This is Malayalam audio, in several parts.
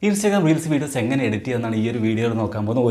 ഇൻസ്റ്റാഗ്രാം റീൽസ് വീഡിയോസ് എങ്ങനെ എഡിറ്റ് ചെയ്യാമെന്നാണ് ഈ ഒരു വീഡിയോയിൽ നോക്കാൻ പോകുന്നത്.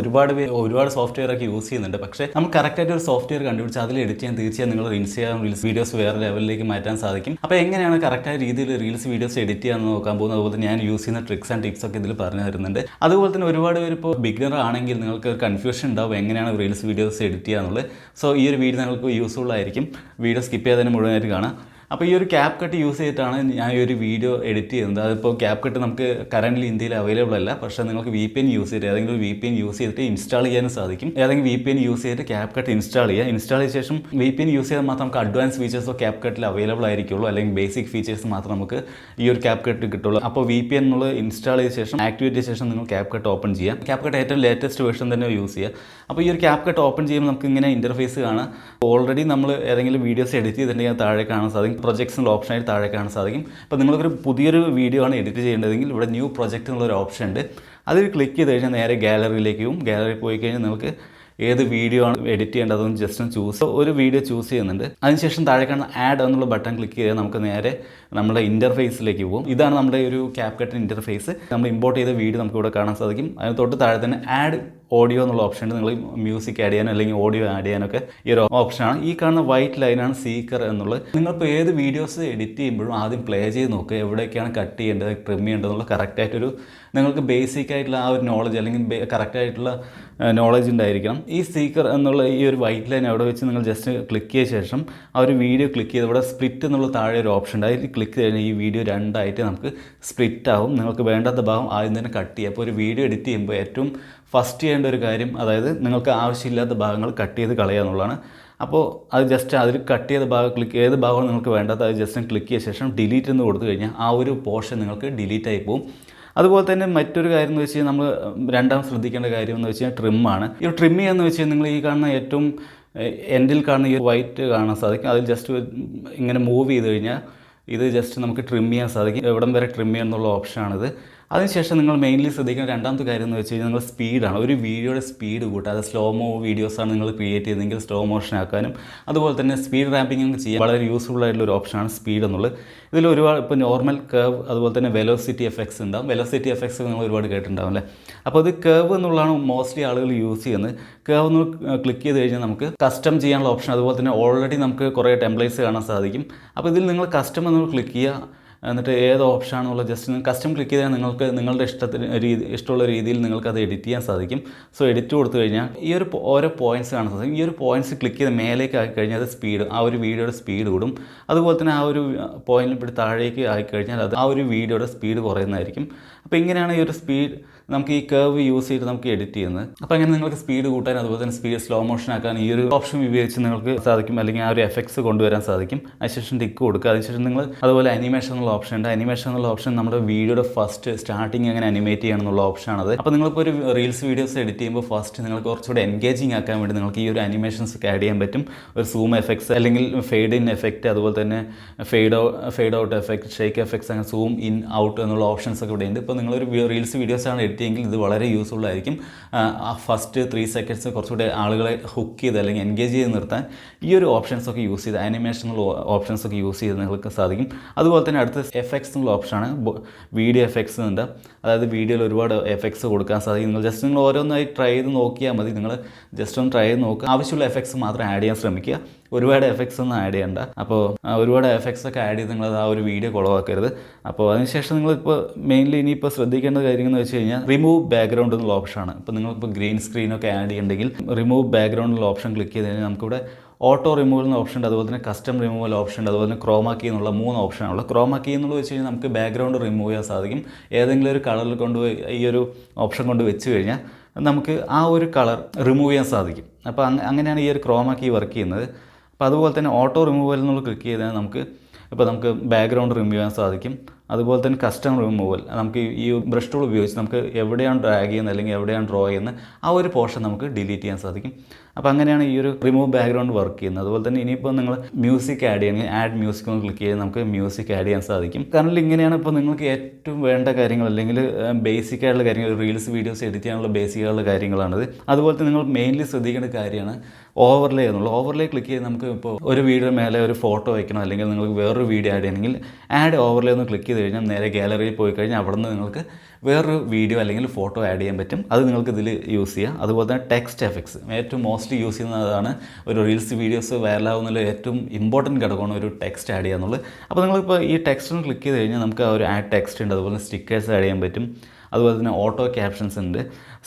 ഒരുപാട് സോഫ്റ്റ്വെയർ ഒക്കെ യൂസ് ചെയ്യുന്നുണ്ട്. പക്ഷേ നമുക്ക് കറക്റ്റായിട്ട് ഒരു സോഫ്റ്റ്വെയർ കണ്ടുപിടിച്ച് അതിൽ എഡിറ്റ് ചെയ്യാൻ തീർച്ചയായും നിങ്ങൾ ഇൻസ്റ്റാഗ്രാം റീൽസ് വീഡിയോസ് വേറെ ലെവലിലേക്ക് മാറ്റാൻ സാധിക്കും. അപ്പോൾ എങ്ങനെയാണ് കറക്റ്റായ രീതിയിൽ റീൽസ് വീഡിയോസ് എഡിറ്റ് ചെയ്യാമെന്ന് നോക്കാൻ പോകുന്നത്. അതുപോലെ ഞാൻ യൂസ് ചെയ്യുന്ന ട്രിക്സ് ആൻഡ് ടിപ്സ് ഒക്കെ ഇതിൽ പറഞ്ഞു തരുന്നുണ്ട്. അതുപോലെ തന്നെ ഒരുപാട് പേര് ഇപ്പോൾ ബിഗിനർ ആണെങ്കിൽ നിങ്ങൾക്ക് ഒരു കൺഫ്യൂഷൻ ഉണ്ടാവും എങ്ങനെയാണ് റീൽസ് വീഡിയോസ് എഡിറ്റ് ചെയ്യാന്നുള്ളത്. സോ ഈ ഒരു വീഡിയോ നിങ്ങൾക്ക് യൂസ്ഫുൾ ആയിരിക്കും. വീഡിയോ സ്കിപ്പ് ചെയ്യാതെ തന്നെ മുഴുവനായിട്ട് കാണാം. അപ്പോൾ ഈ ഒരു ക്യാപ് കട്ട് യൂസ് ചെയ്തിട്ടാണ് ഞാൻ ഈ ഒരു വീഡിയോ എഡിറ്റ് ചെയ്യുന്നത്. അതിപ്പോൾ ക്യാപ് കട്ട് നമുക്ക് കറൻ്റ് ഇന്ത്യയിൽ അവൈലബിൾ അല്ല. പക്ഷേ നിങ്ങൾക്ക് VPN യൂസ് ചെയ്തിട്ട് ഏതെങ്കിലും ഒരു VPN യൂസ് ചെയ്തിട്ട് ഇൻസ്റ്റാൾ ചെയ്യാനും സാധിക്കും. ഏതെങ്കിലും VPN യൂസ് ചെയ്തിട്ട് ക്യാപ് കട്ട് ഇൻസ്റ്റാൾ ചെയ്യുക. ഇൻസ്റ്റാൾ ചെയ്ത ശേഷം VPN യൂസ് ചെയ്താൽ മാത്രം നമുക്ക് അഡ്വാൻസ് ഫീച്ചേഴ്സോ ക്യാപ് കട്ടിൽ അവൈലബിൾ ആയിരിക്കുള്ളൂ. അല്ലെങ്കിൽ ബേസിക് ഫീച്ചേഴ്സ് മാത്രം നമുക്ക് ഈ ഒരു ക്യാപ് കട്ട് കിട്ടുള്ളൂ. അപ്പോൾ VPN എന്നുള്ളത് ഇൻസ്റ്റാൾ ചെയ്ത ശേഷം ആക്ടിവേറ്റ് ചെയ്ത ശേഷം നിങ്ങൾ ക്യാപ് കട്ട് ഓപ്പൺ ചെയ്യാം. ക്യാപ് കട്ട് ഏറ്റവും ലേറ്റസ്റ്റ് വേർഷൻ തന്നെ യൂസ് ചെയ്യുക. അപ്പോൾ ഈ ഒരു ക്യാപ് കട്ട് ഓപ്പൺ ചെയ്യുമ്പോൾ നമുക്ക് ഇങ്ങനെ ഇൻ്റർഫേസ് കാണാം. ഓൾറെഡി നമ്മൾ ഏതെങ്കിലും വീഡിയോസ് എഡിറ്റ് ചെയ്തിട്ടുണ്ടെങ്കിൽ താഴെ കാണാൻ സാധിക്കും. പ്രൊജക്ട്സ് എന്നുള്ള ഓപ്ഷൻ താഴെ കാണാൻ സാധിക്കും. അപ്പോൾ നിങ്ങൾക്കൊരു പുതിയൊരു വീഡിയോ ആണ് എഡിറ്റ് ചെയ്യേണ്ടതെങ്കിൽ ഇവിടെ ന്യൂ പ്രൊജക്റ്റ് എന്നുള്ളൊരു ഓപ്ഷൻ ഉണ്ട്. അതിൽ ക്ലിക്ക് ചെയ്ത് കഴിഞ്ഞാൽ നേരെ ഗാലറിയിലേക്ക് പോകും. ഗാലറി പോയി കഴിഞ്ഞാൽ നിങ്ങൾക്ക് ഏത് വീഡിയോ ആണ് എഡിറ്റ് ചെയ്യേണ്ടത് അതൊന്ന് ജസ്റ്റ് ഒരു വീഡിയോ ചൂസ് ചെയ്യുന്നുണ്ട്. അതിനുശേഷം താഴെ കാണുന്ന ആഡ് എന്നുള്ള ബട്ടൺ ക്ലിക്ക് ചെയ്താൽ നമുക്ക് നേരെ നമ്മുടെ ഇൻ്റർഫേസിലേക്ക് പോകും. ഇതാണ് നമ്മുടെ ഒരു ക്യാപ് കട്ട് ഇൻ്റർഫേസ്. നമ്മൾ ഇമ്പോർട്ട് ചെയ്ത വീഡിയോ നമുക്ക് ഇവിടെ കാണാൻ സാധിക്കും. അതിന് തൊട്ട് താഴെ തന്നെ ആഡ് ഓഡിയോ എന്നുള്ള ഓപ്ഷൻ ഉണ്ട്. നിങ്ങൾ മ്യൂസിക് ആഡ് ചെയ്യാനോ അല്ലെങ്കിൽ ഓഡിയോ ആഡ് ചെയ്യാനൊക്കെ ഈ ഒരു ഓപ്ഷനാണ്. ഈ കാണുന്ന വൈറ്റ് ലൈനാണ് സീക്കർ എന്നുള്ളത്. നിങ്ങളിപ്പോൾ ഏത് വീഡിയോസ് എഡിറ്റ് ചെയ്യുമ്പോഴും ആദ്യം പ്ലേ ചെയ്ത് നോക്കുക എവിടെയൊക്കെയാണ് കട്ട് ചെയ്യേണ്ടത് ട്രിം ചെയ്യേണ്ടത് എന്നുള്ള കറക്റ്റായിട്ടൊരു നിങ്ങൾക്ക് ബേസിക് ആയിട്ടുള്ള ആ ഒരു നോളജ് അല്ലെങ്കിൽ കറക്റ്റായിട്ടുള്ള നോളജ് ഉണ്ടായിരിക്കണം. ഈ സ്പീക്കർ എന്നുള്ള ഈ ഒരു വൈറ്റ് ലൈൻ അവിടെ വെച്ച് നിങ്ങൾ ജസ്റ്റ് ക്ലിക്ക് ചെയ്ത ശേഷം ആ ഒരു വീഡിയോ ക്ലിക്ക് ചെയ്ത് ഇവിടെ സ്പ്ലിറ്റ് എന്നുള്ള താഴെ ഒരു ഓപ്ഷൻ ഉണ്ട്. അതിൽ ക്ലിക്ക് ചെയ്ത് കഴിഞ്ഞാൽ ഈ വീഡിയോ രണ്ടായിട്ട് നമുക്ക് സ്പ്ലിറ്റ് ആവും. നിങ്ങൾക്ക് വേണ്ടാത്ത ഭാഗം ആദ്യം തന്നെ കട്ട് ചെയ്യുക. അപ്പോൾ ഒരു വീഡിയോ എഡിറ്റ് ചെയ്യുമ്പോൾ ഏറ്റവും ഫസ്റ്റ് ചെയ്യേണ്ട ഒരു കാര്യം അതായത് നിങ്ങൾക്ക് ആവശ്യമില്ലാത്ത ഭാഗങ്ങൾ കട്ട് ചെയ്ത് കളയുക എന്നുള്ളതാണ്. അപ്പോൾ അത് ജസ്റ്റ് അതിൽ കട്ട് ചെയ്ത ഭാഗം ഏത് ഭാഗമാണ് നിങ്ങൾക്ക് വേണ്ടത് അത് ജസ്റ്റ് ക്ലിക്ക് ചെയ്ത ശേഷം ഡിലീറ്റ് എന്ന് കൊടുത്തു കഴിഞ്ഞാൽ ആ ഒരു പോർഷൻ നിങ്ങൾക്ക് ഡിലീറ്റ് ആയി പോകും. അതുപോലെ തന്നെ മറ്റൊരു കാര്യം എന്ന് വെച്ച് കഴിഞ്ഞാൽ നമ്മൾ രണ്ടാമത് ശ്രദ്ധിക്കേണ്ട കാര്യം എന്ന് വെച്ച് കഴിഞ്ഞാൽ ട്രിമ്മാണ്. ഈ ട്രിം ചെയ്യാന്ന് വെച്ച് കഴിഞ്ഞാൽ നിങ്ങൾ ഈ കാണുന്ന ഏറ്റവും എൻഡിൽ കാണുന്ന ഈ വൈറ്റ് കാണാൻ സാധിക്കും. അതിൽ ജസ്റ്റ് ഇങ്ങനെ മൂവ് ചെയ്ത് കഴിഞ്ഞാൽ ഇത് ജസ്റ്റ് നമുക്ക് ട്രിം ചെയ്യാൻ സാധിക്കും. എവിടം വരെ ട്രിം ചെയ്യാൻ എന്നുള്ള ഓപ്ഷനാണിത്. അതിനുശേഷം നിങ്ങൾ മെയിൻലി ശ്രദ്ധിക്കുന്ന രണ്ടാമത്തെ കാര്യം എന്ന് വെച്ച് കഴിഞ്ഞാൽ നിങ്ങൾ സ്പീഡാണ്. ഒരു വീഡിയോയുടെ സ്പീഡ് കൂട്ടുക. അത് സ്ലോമോ വീഡിയോസാണ് നിങ്ങൾ ക്രിയേറ്റ് ചെയ്തെങ്കിൽ സ്ലോ മോഷൻ ആക്കാനും അതുപോലെ തന്നെ സ്പീഡ് റാമ്പിംഗ് ചെയ്യാൻ വളരെ യൂസ്ഫുൾ ആയിട്ടുള്ള ഒരു ഓപ്ഷനാണ് സ്പീഡ് എന്നുള്ളത്. ഇതിൽ ഒരുപാട് ഇപ്പോൾ നോർമൽ കേർവ് അതുപോലെ തന്നെ വെലോസിറ്റി എഫക്ട്സ് ഉണ്ടാവും. വെലോസിറ്റി എഫക്ട്സ് നിങ്ങൾ ഒരുപാട് കേട്ടിട്ടുണ്ടാവും അല്ലേ. അപ്പോൾ ഇത് കേർവ് എന്നുള്ളതാണ് മോസ്റ്റ്ലി ആളുകൾ യൂസ് ചെയ്യുന്നത്. കേർവ് എന്ന് ക്ലിക്ക് ചെയ്ത് കഴിഞ്ഞാൽ നമുക്ക് കസ്റ്റം ചെയ്യാനുള്ള ഓപ്ഷൻ അതുപോലെ തന്നെ ഓൾറെഡി നമുക്ക് കുറേ ടെംപ്ലേറ്റ്സ് കാണാൻ സാധിക്കും. അപ്പോൾ ഇതിൽ നിങ്ങൾ കസ്റ്റം എന്ന് ക്ലിക്ക് ചെയ്യുക. എന്നിട്ട് ഏത് ഓപ്ഷനാണെന്നുള്ള ജസ്റ്റ് കസ്റ്റം ക്ലിക്ക് ചെയ്താൽ നിങ്ങൾക്ക് നിങ്ങളുടെ ഇഷ്ടമുള്ള രീതിയിൽ നിങ്ങൾക്കത് എഡിറ്റ് ചെയ്യാൻ സാധിക്കും. സോ എഡിറ്റ് കൊടുത്തു കഴിഞ്ഞാൽ ഈ ഒരു ഓരോ പോയിൻറ്റ്സ് കാണാൻ സാധിക്കും. ഈ ഒരു പോയിൻറ്റ്സ് ക്ലിക്ക് ചെയ്ത് മേലേക്ക് ആയിക്കഴിഞ്ഞാൽ അത് സ്പീഡ് ആ ഒരു വീഡിയോയുടെ സ്പീഡ് കൂടും. അതുപോലെ തന്നെ ആ ഒരു പോയിന്റിൽ പിടി താഴേക്ക് ആയിക്കഴിഞ്ഞാൽ അത് ആ ഒരു വീഡിയോയുടെ സ്പീഡ് കുറയുന്നതായിരിക്കും. അപ്പോൾ ഇങ്ങനെയാണ് ഈ ഒരു സ്പീഡ് നമുക്ക് ഈ കർവ് യൂസ് ചെയ്തിട്ട് നമുക്ക് എഡിറ്റ് ചെയ്യുന്നത്. അപ്പോൾ അങ്ങനെ നിങ്ങൾക്ക് സ്പീഡ് കൂട്ടാൻ അതുപോലെ തന്നെ സ്പീഡ് സ്ലോ മോഷൻ ആക്കാൻ ഈ ഒരു ഓപ്ഷൻ ഉപയോഗിച്ച് നിങ്ങൾക്ക് സാധിക്കും. അല്ലെങ്കിൽ ആ ഒരു എഫക്ട്സ് കൊണ്ടുവരാൻ സാധിക്കും. അതിനുശേഷം ടിക്ക് കൊടുക്കുക. അതിനുശേഷം നിങ്ങൾ അതുപോലെ അനിമേഷൻ എന്നുള്ള ഓപ്ഷൻ ഉണ്ട്. അനിമേഷൻ എന്നുള്ള ഓപ്ഷൻ നമ്മുടെ വീഡിയോയുടെ ഫസ്റ്റ് സ്റ്റാർട്ടിങ് എങ്ങനെ അനിമേറ്റ് ചെയ്യണം എന്നുള്ള ഓപ്ഷനാണത്. അപ്പോൾ നിങ്ങളിപ്പോൾ ഒരു റീൽസ് വീഡിയോസ് എഡിറ്റ് ചെയ്യുമ്പോൾ ഫസ്റ്റ് നിങ്ങൾക്ക് കുറച്ചുകൂടെ എൻഗേജിങ് ആക്കാൻ വേണ്ടി നിങ്ങൾക്ക് ഈ ഒരു അനിമേഷൻസ് ഒക്കെ ആഡ് ചെയ്യാൻ പറ്റും. ഒരു സൂം എഫക്ട്സ് അല്ലെങ്കിൽ ഫെയ്ഡ് ഇൻ എഫക്റ്റ് അതുപോലെ തന്നെ fade out effect shake effects അങ്ങനെ സൂം ഇൻ ഔട്ട് എന്നുള്ള ഓപ്ഷൻസ് ഒക്കെ ഇവിടെ ഉണ്ട്. ഇപ്പോൾ നിങ്ങളൊരു റീൽസ് വീഡിയോസാണ് എഡിറ്റ് ചെയ്യുമെങ്കിൽ ഇത് വളരെ യൂസ്ഫുൾ ആയിരിക്കും. ഫസ്റ്റ് 3 സെക്കൻഡ്സ് കുറച്ചുകൂടെ ആളുകളെ ഹുക്ക് ചെയ്ത് അല്ലെങ്കിൽ എൻഗേജ് ചെയ്ത് നിർത്താൻ ഈ ഒരു ഓപ്ഷൻസൊക്കെ യൂസ് ചെയ്ത് അനിമേഷനുള്ള ഓപ്ഷൻസൊക്കെ യൂസ് ചെയ്ത് നിങ്ങൾക്ക് സാധിക്കും. അതുപോലെ തന്നെ അടുത്ത എഫക്ട്സ് എന്നുള്ള ഓപ്ഷനാണ്. വീഡിയോ എഫക്ട്സ് ഉണ്ട്. അതായത് വീഡിയോയിൽ ഒരുപാട് എഫക്ട്സ് കൊടുക്കാൻ സാധിക്കും. നിങ്ങൾ ഓരോന്നായി ട്രൈ ചെയ്ത് നോക്കിയാൽ മതി. നിങ്ങൾ ജസ്റ്റ് ഒന്ന് ട്രൈ ചെയ്ത് നോക്കുക. ആവശ്യമുള്ള എഫക്ട്സ് മാത്രം ആഡ് ചെയ്യാൻ ശ്രമിക്കുക. ഒരുപാട് എഫക്ട്സ് ഒന്നും ആഡ് ചെയ്യണ്ട. അപ്പോൾ ഒരുപാട് എഫക്ട്സ് ഒക്കെ ആഡ് ചെയ്ത് നിങ്ങളത് ആ ഒരു വീഡിയോ കുളവാക്കരുത്. അപ്പോൾ അതിനുശേഷം നിങ്ങളിപ്പോൾ മെയിൻലി ഇനിയിപ്പോൾ ശ്രദ്ധിക്കേണ്ട കാര്യം എന്ന് വെച്ച് കഴിഞ്ഞാൽ റിമൂവ് ബാക്ക്ഗ്രൗണ്ട് എന്നുള്ള ഓപ്ഷനാണ്. ഇപ്പോൾ നിങ്ങളിപ്പോൾ ഗ്രീൻ സ്ക്രീനൊക്കെ ആഡ് ചെയ്യുന്നുണ്ടെങ്കിൽ റിമൂവ് ബാക്ക്ഗ്രൗണ്ട് എന്നുള്ള ഓപ്ഷൻ ക്ലിക്ക് ചെയ്ത് കഴിഞ്ഞാൽ നമുക്കിവിടെ ഓട്ടോ റിമൂവൽ എന്ന ഓപ്ഷൻ ഉണ്ട്. അതുപോലെ തന്നെ കസ്റ്റം റിമൂവൽ ഓപ്ഷൻ ഉണ്ട്. അതുപോലെ തന്നെ ക്രോമാ കീ എന്നുള്ള 3 ഓപ്ഷനാണുള്ളത്. ക്രോമാ കീ എന്നുള്ളത് വെച്ച് കഴിഞ്ഞാൽ നമുക്ക് ബാക്ക്ഗ്രൗണ്ട് റിമൂവ് ചെയ്യാൻ സാധിക്കും. ഏതെങ്കിലും ഒരു കളറിൽ കൊണ്ടുപോയി ഈ ഒരു ഓപ്ഷൻ കൊണ്ട് വെച്ച് കഴിഞ്ഞാൽ നമുക്ക് ആ ഒരു കളർ റിമൂവ് ചെയ്യാൻ സാധിക്കും. അപ്പോൾ അങ്ങനെയാണ് ഈ ഒരു ക്രോമാ കീ വർക്ക് ചെയ്യുന്നത്. അപ്പോൾ അതുപോലെ തന്നെ ഓട്ടോ റിമൂവൽ എന്നുള്ള ക്ലിക്ക് ചെയ്താൽ നമുക്ക് ബാക്ക്ഗ്രൗണ്ട് റിമൂവ് ചെയ്യാൻ സാധിക്കും. അതുപോലെ തന്നെ കസ്റ്റം റിമൂവൽ നമുക്ക് ഈ ബ്രഷ് ടൂൾ ഉപയോഗിച്ച് നമുക്ക് എവിടെയാണ് ഡ്രാഗ് ചെയ്യുന്നത് അല്ലെങ്കിൽ എവിടെയാണ് ഡ്രോ ചെയ്യുന്നത് ആ ഒരു പോർഷൻ നമുക്ക് ഡിലീറ്റ് ചെയ്യാൻ സാധിക്കും. അപ്പോൾ അങ്ങനെയാണ് ഈ ഒരു റിമൂവ് ബാക്ക്ഗ്രൗണ്ട് വർക്ക് ചെയ്യുന്നത്. അതുപോലെ തന്നെ ഇനിയിപ്പോൾ നിങ്ങൾ മ്യൂസിക് ആഡ് ചെയ്യണമെങ്കിൽ ആഡ് മ്യൂസിക് ഒന്ന് ക്ലിക്ക് ചെയ്ത് നമുക്ക് മ്യൂസിക് ആഡ് ചെയ്യാൻ സാധിക്കും. കാരണം ഇങ്ങനെയാണ് ഇപ്പോൾ നിങ്ങൾക്ക് ഏറ്റവും വേണ്ട കാര്യങ്ങൾ അല്ലെങ്കിൽ ബേസിക് ആയിട്ടുള്ള കാര്യങ്ങൾ റീൽസ് വീഡിയോസ് എഡിറ്റ് ചെയ്യാനുള്ള ബേസിക് ആയിട്ടുള്ള കാര്യങ്ങളാണിത്. അതുപോലെ തന്നെ നിങ്ങൾ മെയിൻലി ശ്രദ്ധിക്കേണ്ട കാര്യമാണ് ഓവർലേ എന്നുള്ളത്. ഓവർലേ ക്ലിക്ക് ചെയ്ത് നമുക്ക് ഇപ്പോൾ ഒരു വീഡിയോ മേലെ ഒരു ഫോട്ടോ വയ്ക്കണം അല്ലെങ്കിൽ നിങ്ങൾക്ക് വേറൊരു വീഡിയോ ആഡ് ചെയ്യണമെങ്കിൽ ആഡ് ഓവർലേ ഒന്ന് ക്ലിക്ക് ചെയ്ത് കഴിഞ്ഞാൽ നേരെ ഗാലറിയിൽ പോയി കഴിഞ്ഞാൽ അവിടെ നിന്ന് നിങ്ങൾക്ക് വേറൊരു വീഡിയോ അല്ലെങ്കിൽ ഫോട്ടോ ആഡ് ചെയ്യാൻ പറ്റും. അത് നിങ്ങൾക്ക് ഇതിൽ യൂസ് ചെയ്യാം. അതുപോലെ തന്നെ ടെക്സ്റ്റ് എഫക്ട്സ് ഏറ്റവും മോസ്റ്റ്ലി യൂസ് ചെയ്യുന്നതാണ്. ഒരു റീൽസ് വീഡിയോസ് വൈറലാവുന്നതിൽ ഏറ്റവും ഇമ്പോർട്ടൻറ്റ് ഘടകമാണ് ഒരു ടെക്സ്റ്റ് ആഡ് ചെയ്യുക എന്നുള്ളത്. അപ്പോൾ നിങ്ങളിപ്പോൾ ഈ ടെക്സ്റ്റ് ക്ലിക്ക് ചെയ്ത് കഴിഞ്ഞാൽ നമുക്ക് ഒരു ആഡ് ടെക്സ്റ്റ് ഉണ്ട്, അതുപോലെ സ്റ്റിക്കേഴ്സ് ആഡ് ചെയ്യാൻ പറ്റും, അതുപോലെ തന്നെ ഓട്ടോ ക്യാപ്ഷൻസ് ഉണ്ട്.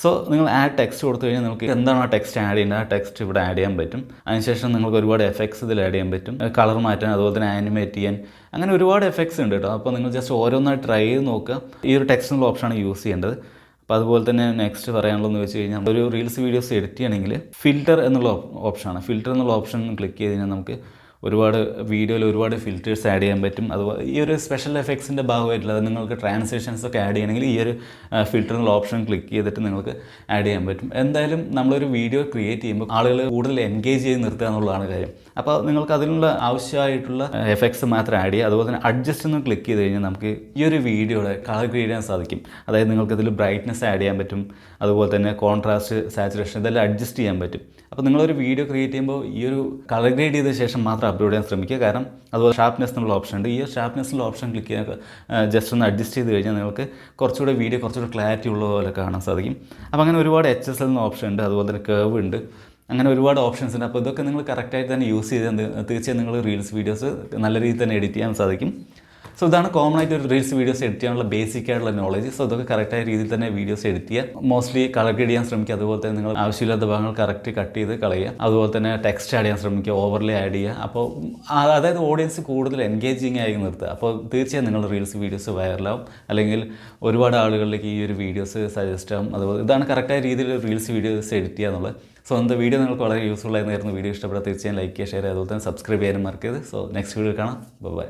സോ നിങ്ങൾ ആഡ് ടെക്സ്റ്റ് കൊടുത്തു കഴിഞ്ഞാൽ നിങ്ങൾക്ക് എന്താണ് ആ ടെക്സ്റ്റ് ആഡ് ചെയ്യുന്നത് ആ ടെക്സ്റ്റ് ഇവിടെ ആഡ് ചെയ്യാൻ പറ്റും. അതിനുശേഷം നിങ്ങൾക്ക് ഒരുപാട് എഫക്ട്സ് ഇതിൽ ആഡ് ചെയ്യാൻ പറ്റും, കളർ മാറ്റാൻ, അതുപോലെ തന്നെ ആനിമേറ്റ് ചെയ്യാൻ, അങ്ങനെ ഒരുപാട് എഫക്ട്സ് ഉണ്ട് കേട്ടോ. അപ്പോൾ നിങ്ങൾ ജസ്റ്റ് ഓരോന്നായി ട്രൈ ചെയ്ത് നോക്കുക. ഈ ഒരു ടെക്സ്റ്റ് എന്നുള്ള ഓപ്ഷനാണ് യൂസ് ചെയ്യേണ്ടത്. അപ്പോൾ അതുപോലെ തന്നെ നെക്സ്റ്റ് പറയാനുള്ളതെന്ന് വെച്ച് കഴിഞ്ഞാൽ ഒരു റീൽസ് വീഡിയോസ് എഡിറ്റ് ചെയ്യണമെങ്കിൽ ഫിൽറ്റർ എന്നുള്ള ഓപ്ഷനാണ്. ഫിൽറ്റർ എന്നുള്ള ഓപ്ഷൻ ക്ലിക്ക് ചെയ്ത് കഴിഞ്ഞാൽ നമുക്ക് ഒരുപാട് വീഡിയോയിൽ ഒരുപാട് ഫിൽറ്റേഴ്സ് ആഡ് ചെയ്യാൻ പറ്റും. അതുപോലെ ഈ ഒരു സ്പെഷ്യൽ എഫക്ട്സിൻ്റെ ഭാഗമായിട്ടുള്ള നിങ്ങൾക്ക് ട്രാൻസാക്ഷൻസ് ഒക്കെ ആഡ് ചെയ്യണമെങ്കിൽ ഈ ഒരു ഫിൽറ്റർ എന്നുള്ള ഓപ്ഷൻ ക്ലിക്ക് ചെയ്തിട്ട് നിങ്ങൾക്ക് ആഡ് ചെയ്യാൻ പറ്റും. എന്തായാലും നമ്മളൊരു വീഡിയോ ക്രിയേറ്റ് ചെയ്യുമ്പോൾ ആളുകൾ കൂടുതൽ എൻഗേജ് ചെയ്ത് നിർത്തുക എന്നുള്ളതാണ് കാര്യം. അപ്പോൾ നിങ്ങൾക്ക് അതിനുള്ള ആവശ്യമായിട്ടുള്ള എഫക്ട്സ് മാത്രം ആഡ് ചെയ്യുക. അതുപോലെ തന്നെ അഡ്ജസ്റ്റ് എന്ന് ക്ലിക്ക് ചെയ്ത് കഴിഞ്ഞാൽ നമുക്ക് ഈ ഒരു വീഡിയോയുടെ കളർ ഗ്രേഡ് ചെയ്യാൻ സാധിക്കും. അതായത് നിങ്ങൾക്ക് ഇതിൽ ബ്രൈറ്റ്നസ് ആഡ് ചെയ്യാൻ പറ്റും, അതുപോലെ തന്നെ കോൺട്രാസ്റ്റ്, സാച്ചുറേഷൻ ഇതെല്ലാം അഡ്ജസ്റ്റ് ചെയ്യാൻ പറ്റും. അപ്പോൾ നിങ്ങളൊരു വീഡിയോ ക്രിയേറ്റ് ചെയ്യുമ്പോൾ ഈ ഒരു കളർ ഗ്രേഡ് ചെയ്ത ശേഷം മാത്രം അപ്ലോഡ് ചെയ്യാൻ ശ്രമിക്കുക. കാരണം അതുപോലെ ഷാർപ്നെസ് എന്നുള്ള ഓപ്ഷൻ ഉണ്ട്. ഈ ഷാർപ്നെസ്സിലുള്ള ഓപ്ഷൻ ക്ലിക്ക് ചെയ്യാൻ ജസ്റ്റ് ഒന്ന് അഡ്ജസ്റ്റ് ചെയ്ത് കഴിഞ്ഞാൽ നിങ്ങൾക്ക് കുറച്ചുകൂടെ വീഡിയോ കുറച്ചുകൂടെ ക്ലാരിറ്റി ഉള്ള പോലെ കാണാൻ സാധിക്കും. അപ്പോൾ അങ്ങനെ ഒരുപാട് HSL എന്ന ഓപ്ഷൻ ഉണ്ട്, അതുപോലെ തന്നെ കേർവ് ഉണ്ട്, അങ്ങനെ ഒരുപാട് ഓപ്ഷൻസ് ഉണ്ട്. അപ്പോൾ ഇതൊക്കെ നിങ്ങൾ കറക്റ്റായിട്ട് തന്നെ യൂസ് ചെയ്താൽ തീർച്ചയായും നിങ്ങൾ റീൽസ് വീഡിയോസ് നല്ല രീതിയിൽ തന്നെ എഡിറ്റ് ചെയ്യാൻ സാധിക്കും. സോ ഇതാണ് കോമൺ ആയിട്ട് ഒരു റീൽസ് വീഡിയോസ് എഡിറ്റ് ചെയ്യാനുള്ള ബേസിക് ആയിട്ടുള്ള നോളജ്. സോ ഇതൊക്കെ കറക്റ്റായ രീതിയിൽ തന്നെ വീഡിയോസ് എഡിറ്റ് ചെയ്യുക. മോസ്റ്റ്ലി കളർ ഗ്രേഡ് ചെയ്യാൻ ശ്രമിക്കുക. അതുപോലെ തന്നെ നിങ്ങൾ ആവശ്യമില്ലാത്ത ഭാഗങ്ങൾ കറക്റ്റ് കട്ട് ചെയ്ത് കളയുക. അതുപോലെ തന്നെ ടെക്സ്റ്റ് ആഡ് ചെയ്യാൻ ശ്രമിക്കുക, ഓവർലേ ആഡ് ചെയ്യുക. അപ്പോൾ അതായത് ഓഡിയൻസ് കൂടുതൽ എൻഗേജിങ് ആയി നിർത്തുക. അപ്പോൾ തീർച്ചയായും നിങ്ങൾ റീൽസ് വീഡിയോസ് വൈറലാവും, അല്ലെങ്കിൽ ഒരുപാട് ആളുകളിലേക്ക് ഈ ഒരു വീഡിയോസ് സജസ്റ്റ് ആവും. അതുപോലെ ഇതാണ് കറക്റ്റായ രീതിയിൽ റീൽസ് വീഡിയോസ് എഡിറ്റ് ചെയ്യുക എന്നുള്ളത്. സോ എന്താ വീഡിയോ നിങ്ങൾക്ക് വളരെ യൂസ്ഫുൾ ആയിരുന്നു. വീഡിയോ ഇഷ്ടപ്പെട്ടാൽ തീർച്ചയായും ലൈക്ക് ചെയ്യുക, ഷെയർ ചെയ്യുക, അതുപോലെ തന്നെ സബ്സ്ക്രൈബ് ചെയ്യാനും മറക്കരുത്. സോ നെക്സ്റ്റ് വീഡിയോ കാണാം. ബൈ.